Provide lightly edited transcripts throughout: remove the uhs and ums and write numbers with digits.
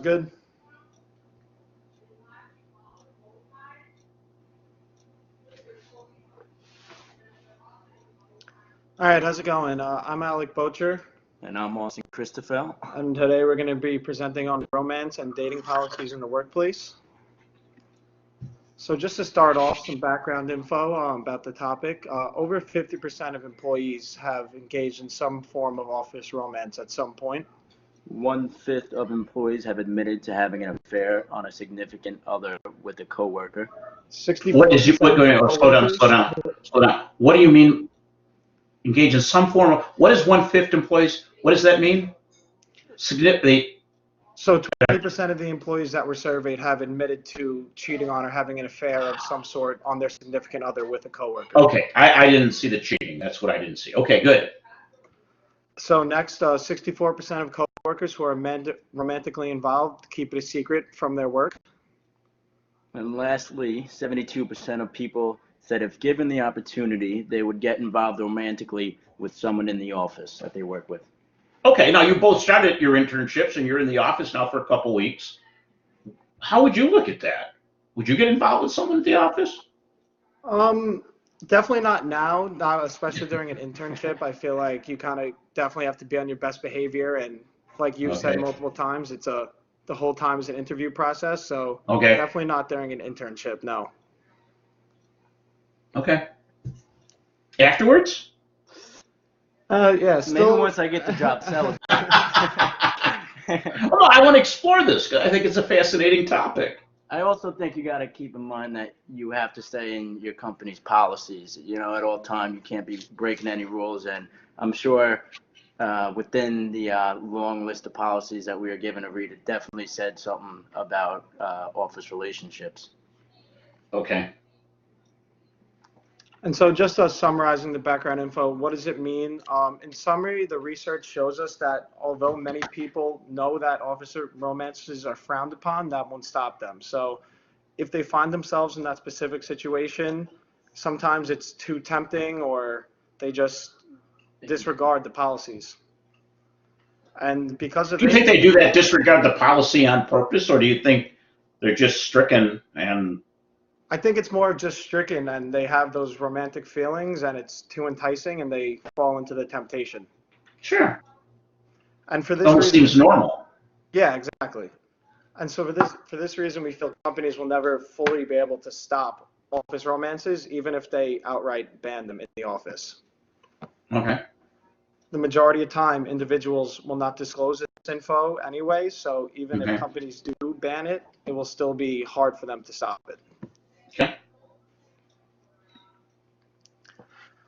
good. All right, how's it going? I'm Alec Boettcher, And I'm Austin Christophel. and today we're going to be presenting on romance and dating policies in the workplace. So just to start off, some background info about the topic. Over 50% of employees have engaged in some form of office romance at some point. 1/5 of employees have admitted to having an affair on a significant other with a coworker. What is you, 64% wait, of slow down, slow coworkers. down, slow down. What do you mean engage in some form of, what is 1/5 employees? What does that mean? Significantly, So 20% of the employees that were surveyed have admitted to cheating on or having an affair of some sort on their significant other with a coworker. okay, I didn't see the cheating. That's what I didn't see. Okay, good. So next, 64% of coworkers who are romantically involved keep it a secret from their work. And lastly, 72% of people said if given the opportunity, they would get involved romantically with someone in the office that they work with. Okay, now you both started your internships and you're in the office now for a couple weeks. How would you look at that? Would you get involved with someone at the office? Um, Definitely not now, not especially during an internship. I feel like you kind of definitely have to be on your best behavior, and like you've said Okay, multiple times, the whole time is an interview process. So okay, definitely not during an internship. No. okay. Afterwards? Yeah, Maybe still. once I get the job, celebrate. Oh, no, I want to explore this. I think it's a fascinating topic. I also think you got to keep in mind that you have to stay in your company's policies. At all time, you can't be breaking any rules. And I'm sure within the long list of policies that we are given to read, it definitely said something about office relationships. Okay. And so just summarizing the background info, what does it mean? In summary, the research shows us that although many people know that officer romances are frowned upon, that won't stop them. So if they find themselves in that specific situation, sometimes it's too tempting or they just disregard the policies. And because of Do you think this, they do that, disregard the policy on purpose, or do you think they're just stricken and I think it's more of just stricken and they have those romantic feelings and it's too enticing and they fall into the temptation. sure, And for it this almost reason, seems normal? yeah, exactly. And so for this reason, we feel companies will never fully be able to stop office romances, even if they outright ban them in the office. Okay, The majority of time, individuals will not disclose this info anyway, so even if okay, companies do ban it, it will still be hard for them to stop it. okay.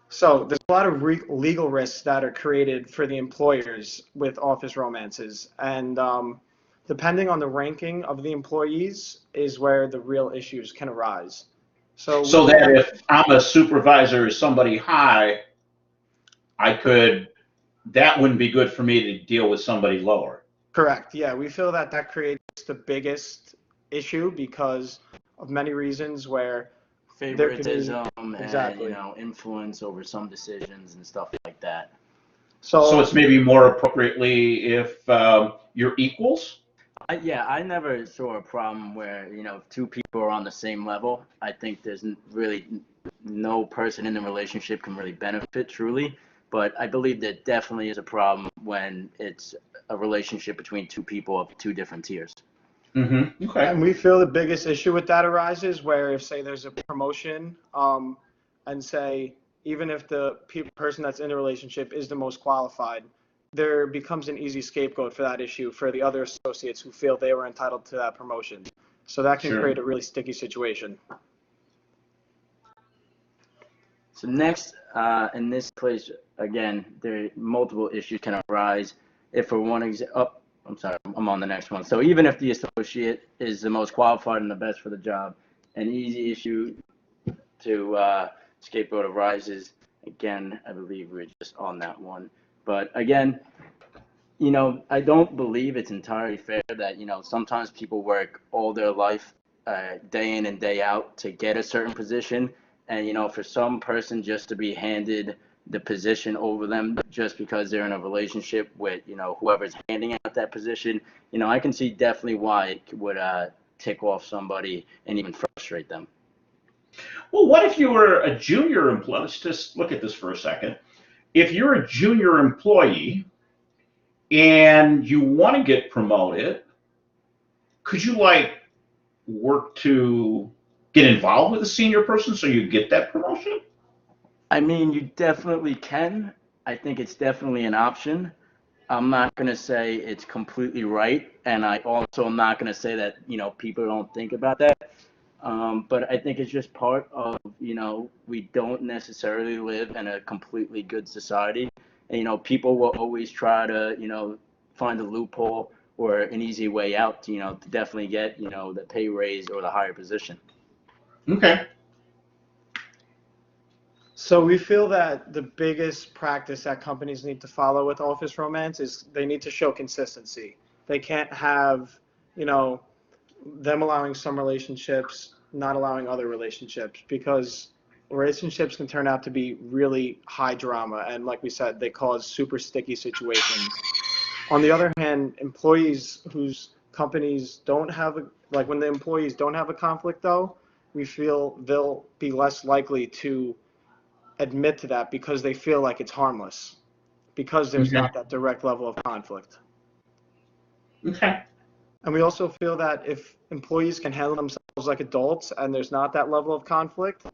So there's a lot of legal risks that are created for the employers with office romances, and depending on the ranking of the employees is where the real issues can arise. So we So can that have, if I'm a supervisor or somebody high, I could, that wouldn't be good for me to deal with somebody lower. correct, yeah, we feel that that creates the biggest issue because of many reasons where there could be, Favoritism and exactly. influence over some decisions and stuff like that. So So it's maybe more appropriately if you're equals? Yeah, I never saw a problem where, if two people are on the same level. I think there's really no person in the relationship can really benefit truly. But I believe there definitely is a problem when it's a relationship between two people of two different tiers. Mm-hmm, okay, and we feel the biggest issue with that arises where if say there's a promotion and say even if the person that's in the relationship is the most qualified, there becomes an easy scapegoat for that issue for the other associates who feel they were entitled to that promotion. So that can sure. create a really sticky situation. So next, in this place, again, there multiple issues can arise. If for one oh, I'm sorry, I'm on the next one. So even if the associate is the most qualified and the best for the job, an easy issue to scapegoat arises. Again, I believe we're just on that one. But again, I don't believe it's entirely fair that, sometimes people work all their life, day in and day out to get a certain position. And, for some person just to be handed the position over them just because they're in a relationship with, whoever's handing out that position. I can see definitely why it would tick off somebody and even frustrate them. Well, what if you were a junior employee? Let's just look at this for a second. If you're a junior employee and you want to get promoted, could you work to get involved with a senior person so you get that promotion? I mean, you definitely can. I think it's definitely an option. I'm not going to say it's completely right, and I also am not going to say that, people don't think about that. But I think it's just part of, we don't necessarily live in a completely good society. And, people will always try to, find a loophole or an easy way out, to definitely get, the pay raise or the higher position. Okay. So we feel that the biggest practice that companies need to follow with office romance is they need to show consistency. They can't have, them allowing some relationships, not allowing other relationships, because relationships can turn out to be really high drama. And like we said, they cause super sticky situations. On the other hand, employees whose companies don't have, when the employees don't have a conflict though, we feel they'll be less likely to admit to that because they feel like it's harmless, because there's Okay. not that direct level of conflict. Okay. And we also feel that if employees can handle themselves like adults and there's not that level of conflict,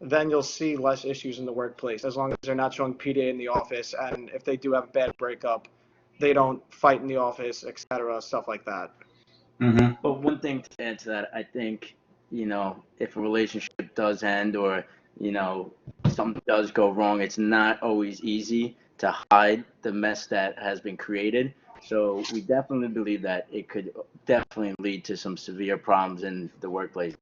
then you'll see less issues in the workplace, as long as they're not showing PDA in the office, and if they do have a bad breakup, they don't fight in the office, etc., stuff like that. Mm-hmm. But one thing to add to that, I think, if a relationship does end or, something does go wrong, it's not always easy to hide the mess that has been created. So we definitely believe that it could definitely lead to some severe problems in the workplace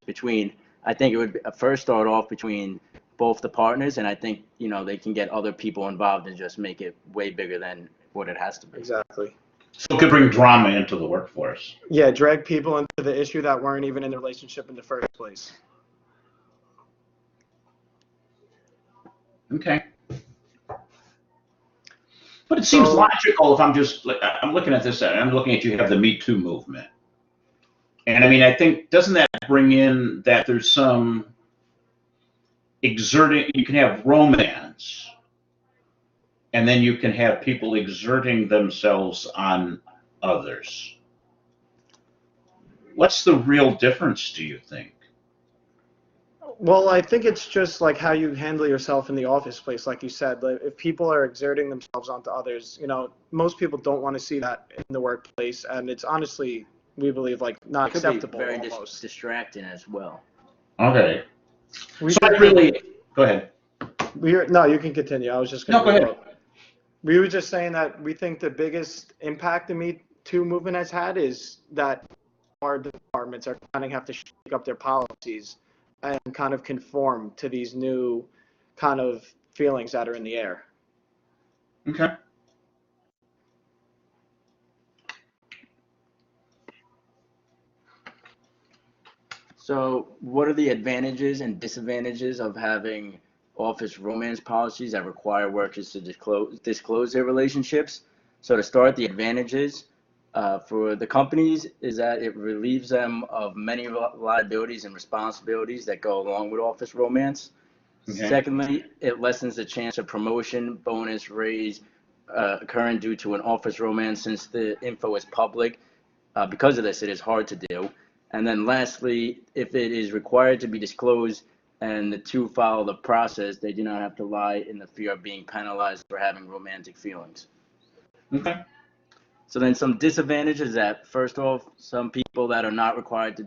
I think it would first start off between both the partners, and I think, they can get other people involved and just make it way bigger than what it has to be. Exactly. So it could bring drama into the workforce. Yeah, drag people into the issue that weren't even in the relationship in the first place. Okay. But it seems logical if I'm looking at this, and I'm looking at you have the Me Too movement. And I mean, I think, doesn't that bring in that there's some exerting, you can have romance, and then you can have people exerting themselves on others. What's the real difference, do you think? Well, I think it's just like how you handle yourself in the office place, like you said. Like, if people are exerting themselves onto others, most people don't want to see that in the workplace, and it's honestly, we believe, not It could acceptable be very almost. distracting as well. Okay. We So I just- really, go ahead. No, you can continue. I was just No, going go to ahead. We were just saying that we think the biggest impact the Me Too movement has had is that our departments are kind of have to shake up their policies and kind of conform to these new kind of feelings that are in the air. Okay. So what are the advantages and disadvantages of having office romance policies that require workers to disclose their relationships? So to start, the advantages for the companies is that it relieves them of many liabilities and responsibilities that go along with office romance. Okay. Secondly, it lessens the chance of promotion, bonus, raise occurring due to an office romance, since the info is public. Because of this, it is hard to do. And then lastly, if it is required to be disclosed and the two follow the process, they do not have to lie in the fear of being penalized for having romantic feelings. Okay. So then some disadvantages that, first off, some people that are not required to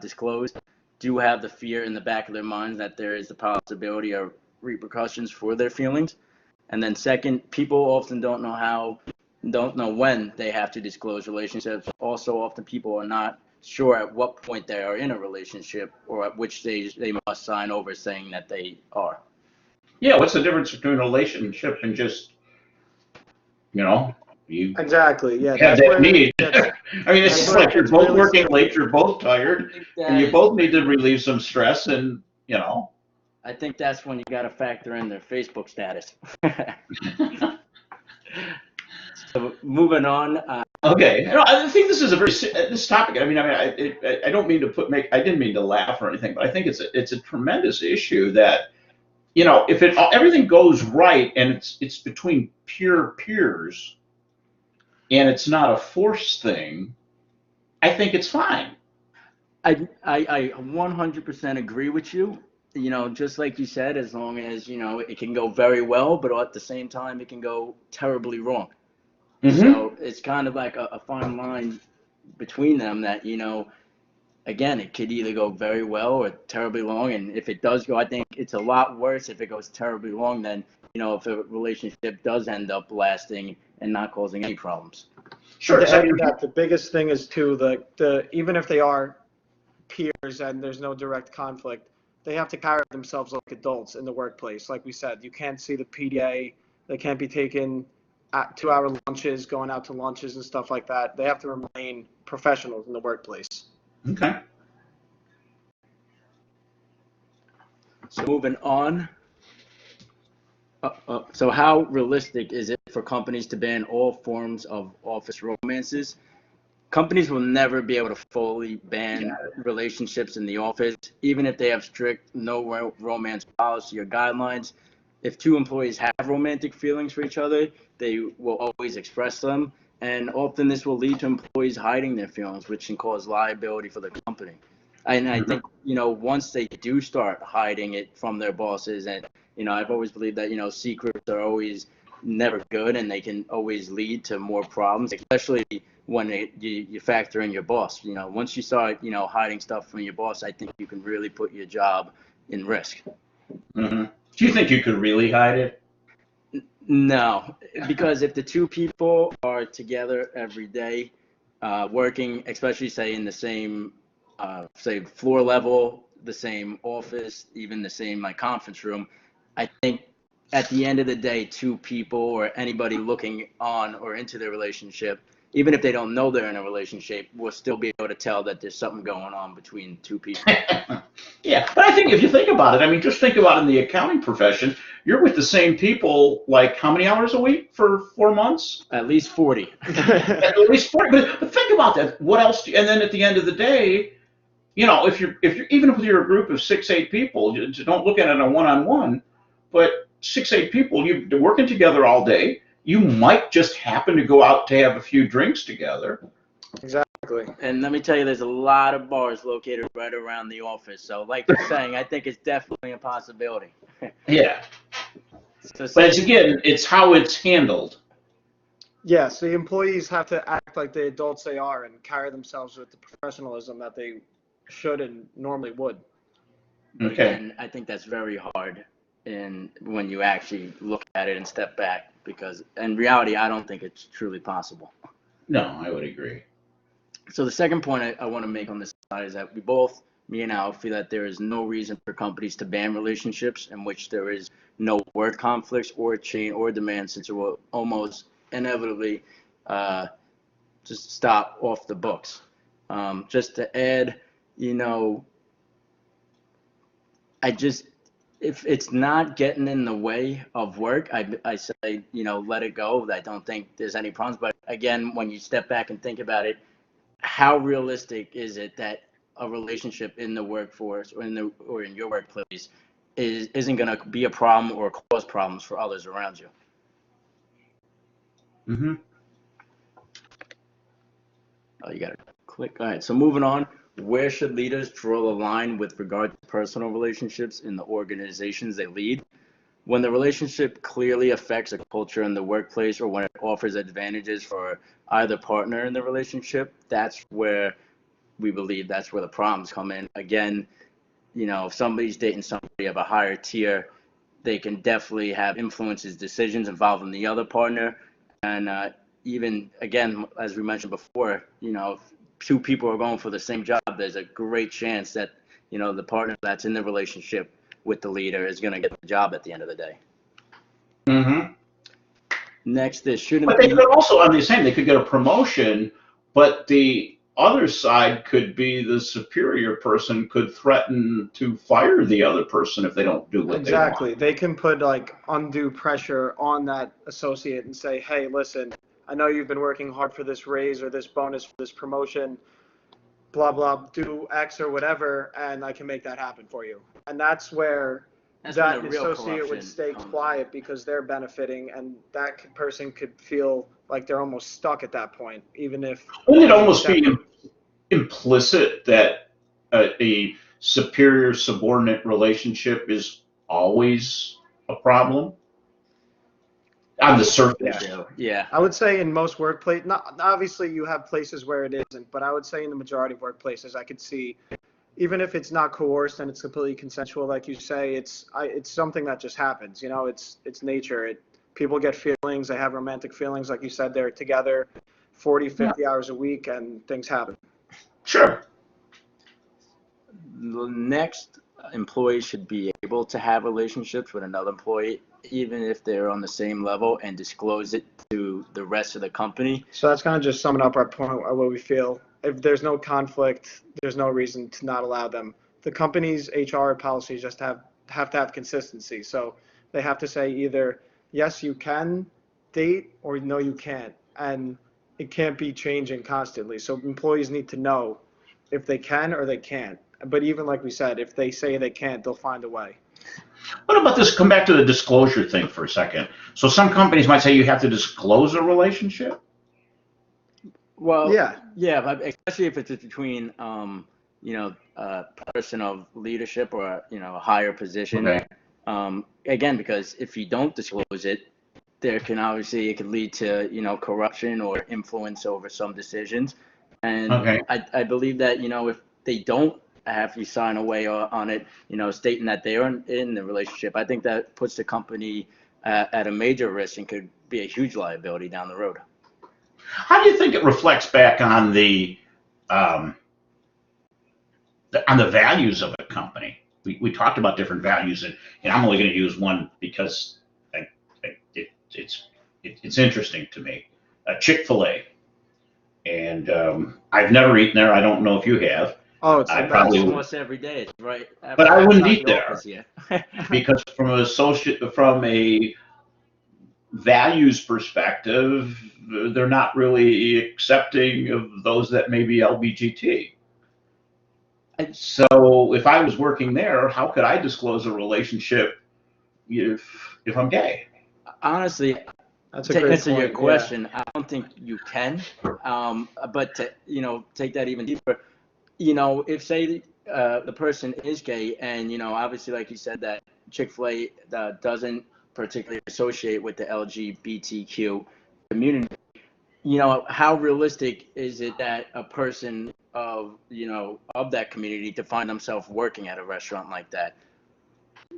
disclose do have the fear in the back of their minds that there is the possibility of repercussions for their feelings. And then second, people often don't know when they have to disclose relationships. Also, often people are not sure at what point they are in a relationship or at which stage they must sign over saying that they are. Yeah, what's the difference between a relationship and just, you Exactly. Yeah. have That's that where need? it gets, I mean, it's that's just where it like you're gets both really working sticky. late, you're both tired, and you both need to relieve some stress, and I think that's when you got to factor in their Facebook status. So moving on. Okay, no, I think this is a this topic. I don't mean to I didn't mean to laugh or anything, but I think it's a tremendous issue that if everything goes right and it's between peers and it's not a forced thing, I think it's fine. I 100% agree with you. Just like you said, as long as, it can go very well, but at the same time, it can go terribly wrong. Mm-hmm. So it's kind of like a fine line between them that, again, it could either go very well or terribly wrong. And if it does go, I think it's a lot worse if it goes terribly wrong than, if a relationship does end up lasting and not causing any problems. Sure. To add to that, the biggest thing is too, even if they are peers and there's no direct conflict, they have to carry themselves like adults in the workplace. Like we said, you can't see the PDA. They can't be taking 2-hour lunches, going out to lunches and stuff like that. They have to remain professionals in the workplace. Okay. So moving on. So how realistic is it for companies to ban all forms of office romances? Companies will never be able to fully ban relationships in the office, even if they have strict no romance policy or guidelines. If two employees have romantic feelings for each other, they will always express them, and often this will lead to employees hiding their feelings, which can cause liability for the company. And I think, once they do start hiding it from their bosses, and, I've always believed that, secrets are always never good, and they can always lead to more problems, especially when you factor in your boss. Once you start, hiding stuff from your boss, I think you can really put your job in risk. Mm-hmm. Do you think you could really hide it? No, because if the two people are together every day, working, especially say in the same, say floor level, the same office, even the same conference room, I think at the end of the day, two people or anybody looking on or into their relationship, even if they don't know they're in a relationship, will still be able to tell that there's something going on between two people. Yeah, but I think if you think about it, just think about it in the accounting profession. You're with the same people like how many hours a week for 4 months? At least 40. At least 40. But think about that. What else? And then at the end of the day, if you're even if you're a group of 6-8 people, you don't look at it on a one-on-one, but 6-8 people, you're working together all day. You might just happen to go out to have a few drinks together. Exactly. And let me tell you, there's a lot of bars located right around the office. So like you're saying, I think it's definitely a possibility. Yeah. So But it's how it's handled. Yes, the employees have to act like the adults they are and carry themselves with the professionalism that they should and normally would. Okay. And I think that's very hard when you actually look at it and step back, because in reality, I don't think it's truly possible. No, I would agree. So the second point I want to make on this side is that me and Al, feel that there is no reason for companies to ban relationships in which there is no work conflicts or chain or demand, since it will almost inevitably just stop off the books. Just to add, if it's not getting in the way of work, I say, let it go. I don't think there's any problems. But again, when you step back and think about it, how realistic is it that a relationship in the workforce or in your workplace isn't going to be a problem or cause problems for others around you? Mm-hmm. Oh, you got to click. All right. So moving on, where should leaders draw the line with regard to personal relationships in the organizations they lead? When the relationship clearly affects a culture in the workplace, or when it offers advantages for either partner in the relationship, that's where we believe that's where the problems come in. Again, if somebody's dating somebody of a higher tier, they can definitely have influences, decisions involving the other partner. And even, again, as we mentioned before, if two people are going for the same job, there's a great chance that, the partner that's in the relationship with the leader is going to get the job at the end of the day. Mm-hmm. Next, there shouldn't But they be. could also, I'm just saying, they could get a promotion, but the other side could be the superior person could threaten to fire the other person if they don't do what they want. Exactly. They can put like undue pressure on that associate and say, hey, listen, I know you've been working hard for this raise or this bonus for this promotion, blah, blah, do X or whatever, and I can make that happen for you. And that's where That's when that the real associate would corruption stay comes in. quiet because they're benefiting, and that person could feel like they're almost stuck at that point, even if Wouldn't it they almost be accept it. implicit that a superior subordinate relationship is always a problem on the surface? Yeah. I would say in most workplaces, not obviously you have places where it isn't, but I would say in the majority of workplaces, I could see, even if it's not coerced and it's completely consensual, like you say, it's something that just happens. You know, it's nature. People get feelings, they have romantic feelings, like you said, they're together 40, 50 hours a week, and things happen. Sure. The next employee should be able to have relationships with another employee, even if they're on the same level, and disclose it to the rest of the company. So that's kind of just summing up our point of what we feel. If there's no conflict, there's no reason to not allow them. The company's HR policies just have to have consistency. So they have to say either yes, you can date, or no, you can't, and it can't be changing constantly. So employees need to know if they can or they can't. But even like we said, if they say they can't, they'll find a way. What about this? Come back to the disclosure thing for a second. So some companies might say you have to disclose a relationship. Well, Yeah. but especially if it's between, a person of leadership or, a higher position. Okay. Again, because if you don't disclose it, it could lead to, corruption or influence over some decisions. And Okay. I believe that, if they don't have you sign away on it, stating that they are in the relationship, I think that puts the company at a major risk and could be a huge liability down the road. How do you think it reflects back on the values of a company? We talked about different values, and I'm only going to use one because it's interesting to me. Chick-fil-A, and I've never eaten there. I don't know if you have. Oh, it's I the probably best. would. Almost every day, it's right But I wouldn't outside eat the there. office here. Because from a values perspective, they're not really accepting of those that may be LBGT. So if I was working there, how could I disclose a relationship if I'm gay? Honestly, That's a to great answer your point. question, I don't think you can. But to take that even deeper, if say the person is gay, and obviously, like you said, that Chick-fil-A doesn't particularly associate with the LGBTQ community. How realistic is it that a person of that community to find themselves working at a restaurant like that?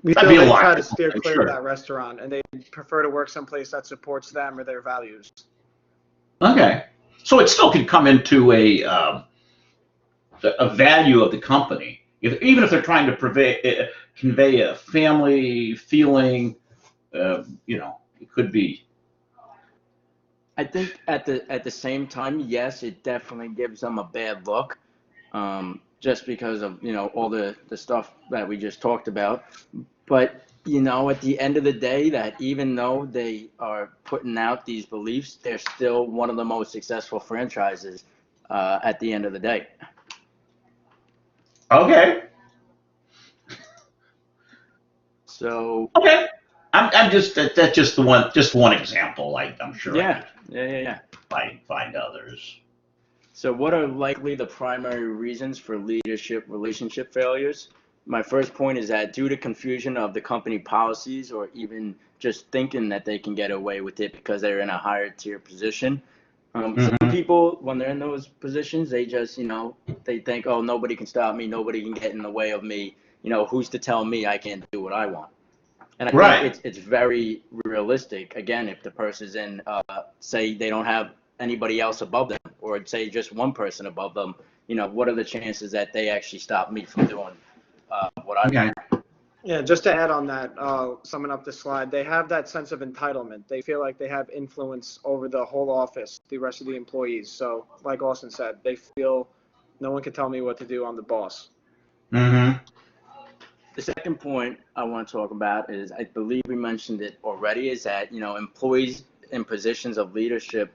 We That'd feel be a they lot, try to steer I'm clear sure. of that restaurant, and they prefer to work someplace that supports them or their values. Okay, so it still could come into a value of the company, even if they're trying to convey a family feeling. It could be. I think at the same time, yes, it definitely gives them a bad look, just because of all the stuff that we just talked about. But at the end of the day, that even though they are putting out these beliefs, they're still one of the most successful franchises at the end of the day. Okay. So Okay. I'm just that's just one example. Like I'm sure I yeah. could find others. So what are likely the primary reasons for leadership relationship failures? My first point is that due to confusion of the company policies, or even just thinking that they can get away with it because they're in a higher tier position. Some people, when they're in those positions, they just, they think, oh, nobody can stop me. Nobody can get in the way of me. Who's to tell me I can't do what I want? And I Right. think it's very realistic. Again, if the person's in, say they don't have anybody else above them, or say just one person above them, what are the chances that they actually stop me from doing what I Okay. want? Yeah, just to add on that, summing up the slide, they have that sense of entitlement. They feel like they have influence over the whole office, the rest of the employees. So, like Austin said, they feel no one can tell me what to do. I'm the boss. Mm-hmm. The second point I want to talk about is, I believe we mentioned it already, is that, employees in positions of leadership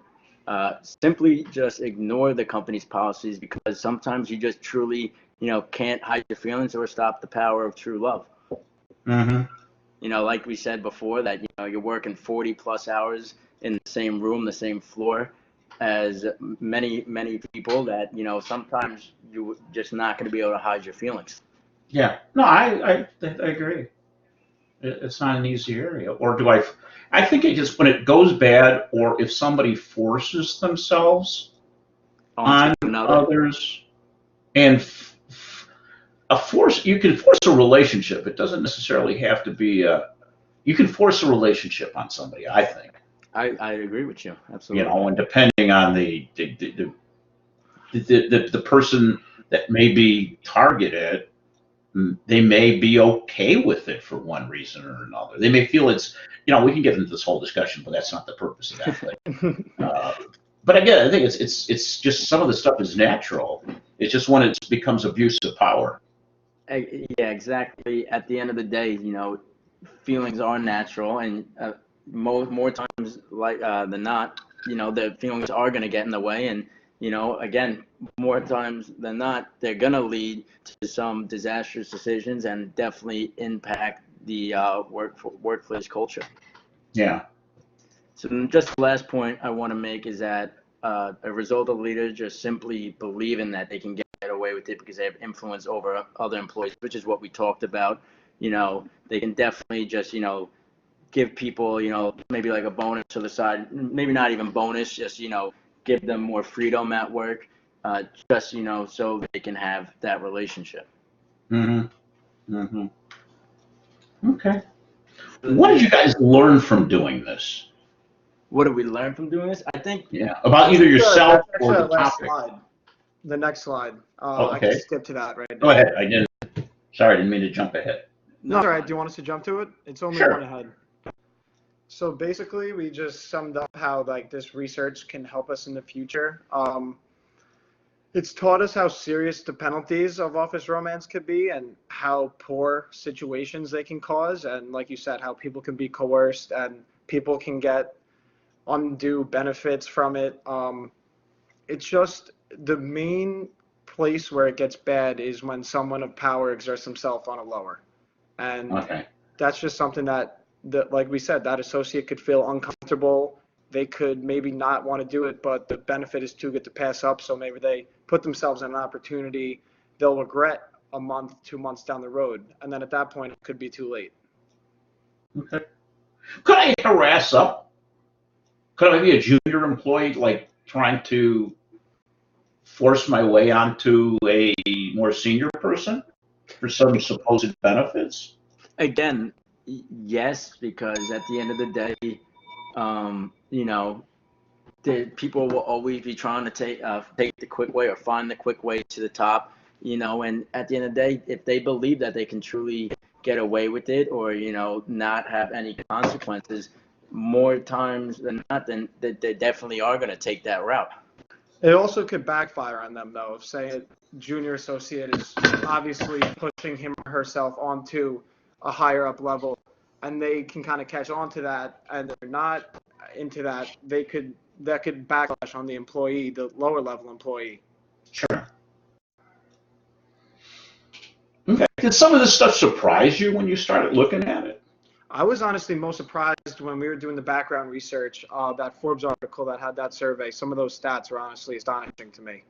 simply just ignore the company's policies because sometimes you just truly, can't hide your feelings or stop the power of true love. Mm-hmm. Like we said before, that, you're working 40 plus hours in the same room, the same floor as many, many people that, sometimes you're just not going to be able to hide your feelings. Yeah. No, I agree. It's not an easy area. Or do I think it just when it goes bad, or if somebody forces themselves On to on another. others, and you can force a relationship. It doesn't necessarily have to be you can force a relationship on somebody, I think. I agree with you. Absolutely. And depending on the person that may be targeted, they may be okay with it for one reason or another. They may feel we can get into this whole discussion, but that's not the purpose of that thing. But again, I think it's just some of the stuff is natural. It's just when it becomes abuse of power. Yeah, exactly. At the end of the day, feelings are natural, and more times than not, the feelings are going to get in the way, and again, more times than not, they're going to lead to some disastrous decisions and definitely impact the workplace culture. Yeah. So just the last point I want to make is that a result of leaders just simply believing that they can get away with it because they have influence over other employees, which is what we talked about. They can definitely just, give people, maybe like a bonus to the side, maybe not even bonus, just, give them more freedom at work, just, so they can have that relationship. Mm-hmm. Mm-hmm. Okay. So What did you guys learn from doing this? what did we learn from doing this? I think Yeah, about either yourself That's or actually the our last topic. slide. The next slide. Oh, I can okay. skip to that right Go now. ahead. I didn't. Sorry, I didn't mean to jump ahead. No, no. all right. Do you want us to jump to it? It's only one Sure. ahead. So basically, we just summed up how like this research can help us in the future. It's taught us how serious the penalties of office romance could be and how poor situations they can cause. And like you said, how people can be coerced and people can get undue benefits from it. It's just the main place where it gets bad is when someone of power exerts himself on a lower. And Okay. that's just something that like we said, that associate could feel uncomfortable. They could maybe not want to do it, but the benefit is too good to pass up. So maybe they put themselves in an opportunity they'll regret a month, 2 months down the road. And then at that point, it could be too late. Okay. Could I harass up? Could I be a junior employee, like trying to force my way onto a more senior person for some supposed benefits? Again, yes, because at the end of the day, the people will always be trying to take the quick way or find the quick way to the top, and at the end of the day, if they believe that they can truly get away with it or, not have any consequences, more times than not, then they definitely are going to take that route. It also could backfire on them, though, if, say, a junior associate is obviously pushing him or herself onto a higher up level, and they can kind of catch on to that, and they're not into that, that could backlash on the employee, the lower level employee. Sure. Okay. Did some of this stuff surprise you when you started looking at it? I was honestly most surprised when we were doing the background research, that Forbes article that had that survey. Some of those stats were honestly astonishing to me,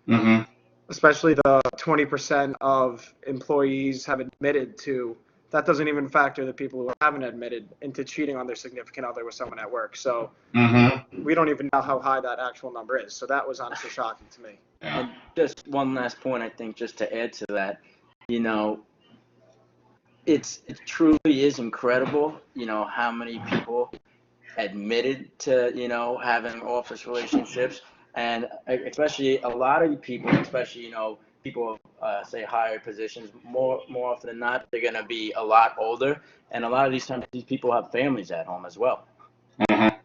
Mm-hmm. especially the 20% of employees have admitted to. That doesn't even factor the people who haven't admitted into cheating on their significant other with someone at work. So Mm-hmm. we don't even know how high that actual number is. So that was honestly shocking to me. Yeah. And just one last point, I think, just to add to that, you know, it truly is incredible, how many people admitted to, having office relationships, and especially a lot of people, especially, people say higher positions, more often than not, they're going to be a lot older. And a lot of these times, these people have families at home as well. Mm-hmm.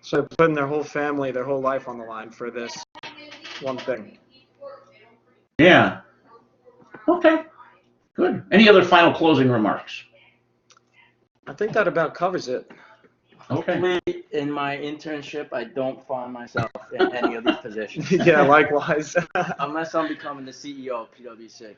So they're putting their whole family, their whole life on the line for this one thing. Yeah. Okay. Good. Any other final closing remarks? I think that about covers it. Okay. Hopefully, in my internship, I don't find myself in any of these positions. Yeah, likewise. Unless I'm becoming the CEO of PwC.